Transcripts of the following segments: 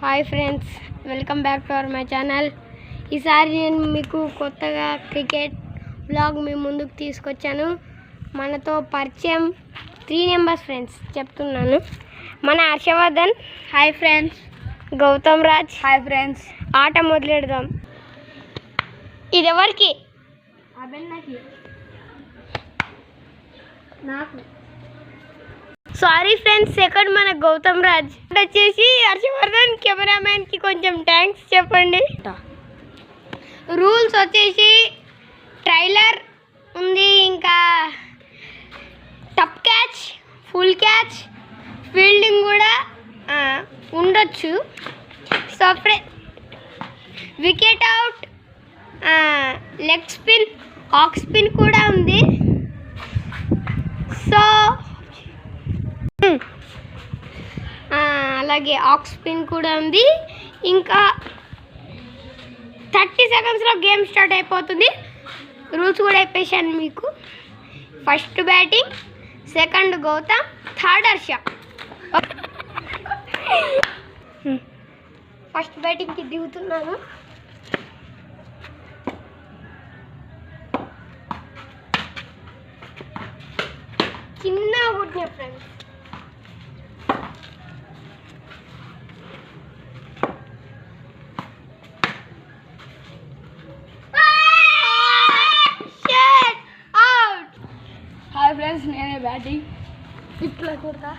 Hi friends, welcome back to our my channel. ఈసారి నేను మీకు కొత్తగా క్రికెట్ బ్లాగ్ మీ ముందుకు తీసుకొచ్చాను. మనతో పరిచయం 3 మెంబర్స్ ఫ్రెండ్స్ చెప్తున్నాను. మన Harshavardhan, hi friends. Gautam Raj, hi friends. ఆట మొదలెడదాం. ఇది ఎవరికి? అబెన్నకి. నాకు. సారీ ఫ్రెండ్స్, సెకండ్ మన గౌతమ్ రాజ్. వచ్చేసి హర్షవర్ధన్ కెమెరామ్యాన్కి కొంచెం థ్యాంక్స్ చెప్పండి. రూల్స్ వచ్చేసి ట్రైలర్ ఉంది, ఇంకా టప్ క్యాచ్, ఫుల్ క్యాచ్, ఫీల్డింగ్ కూడా ఉండొచ్చు. So wicket out, leg spin, of spin కూడా ఉంది. సో అలాగే ఆఫ్ స్పిన్ కూడా ఉంది. ఇంకా 30 సెకండ్స్లో గేమ్ స్టార్ట్ అయిపోతుంది. రూల్స్ కూడా చెప్పేసాను మీకు. First batting, second Gautam, third Harsha. First బ్యాటింగ్కి దిగుతున్నాను. చిన్న కొట్టిన ఫ్రెండ్స్. హాయ్ ఫ్రెండ్స్, నేనే బ్యాటింగ్. ఇట్లా కొడతా.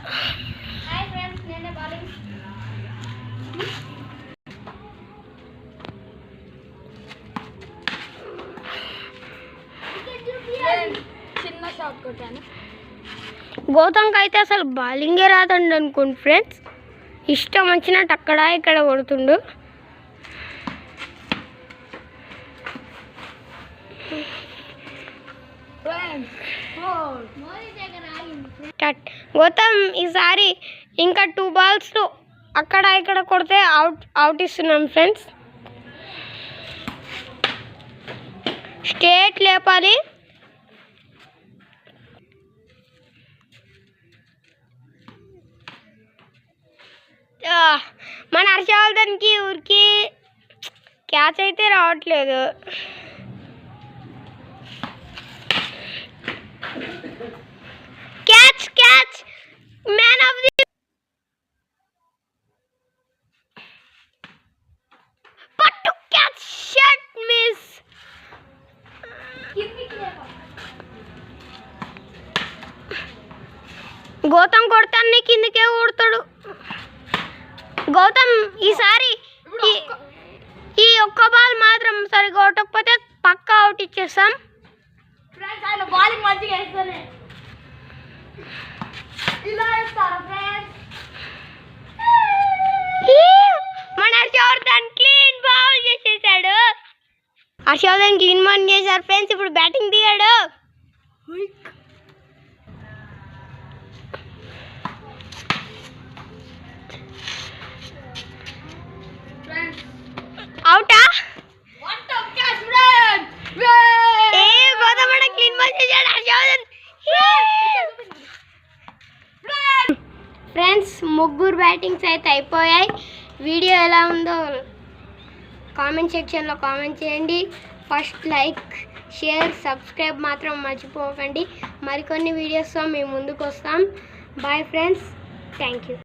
హాయ్ ఫ్రెండ్స్, నేనే బౌలింగ్. చిన్న షాట్ కొట్టాను. గౌతమ్కి అయితే అసలు బౌలింగే రాదండి అనుకోండి ఫ్రెండ్స్. ఇష్టం వచ్చినట్టు అక్కడ ఇక్కడ కొడుతుండు. గౌతమ్ ఈసారి ఇంకా 2 balls అక్కడ ఇక్కడ కొడితే అవుట్ ఇస్తున్నాం ఫ్రెండ్స్. స్ట్రేట్ లేపాలి. మన హర్షవర్ధన్కి ఊరికి క్యాచ్ అయితే రావట్లేదు. Catch catch, man of the పట్టు, క్యాచ్, షాట్ మిస్. గౌతమ్ కొడతాన్ని కిందకే కొడతాడు. గౌతమ్ ఈసారి ఈ ఒక్క బాల్ మాత్రం సరిగా కొట్టకపోతే పక్కా అవుట్ ఇచ్చేస్తాం. బౌలింగ్ మంచిగా వేస్తానే ఇలా వేస్తారా ఫ్రెండ్స్? మన హర్షవర్ధన్ క్లీన్ బౌల్ చేసేసాడు. హర్షవర్ధన్ క్లీన్ బౌల్ చేశారు ఫ్రెండ్స్. ఇప్పుడు బ్యాటింగ్ దిగాడు. అవుటా? గౌతమ్ క్లీన్ బౌల్ చేశాడు హర్షవర్ధన్. ఫ్రెండ్స్, 3 బ్యాటింగ్స్ అయితే అయిపోయాయి. వీడియో ఎలా ఉందో కామెంట్ సెక్షన్లో కామెంట్ చేయండి. ఫస్ట్ లైక్, షేర్, సబ్స్క్రైబ్ మాత్రం మర్చిపోకండి. మరికొన్ని వీడియోస్తో మేము ముందుకు వస్తాం. Bye friends, thank you.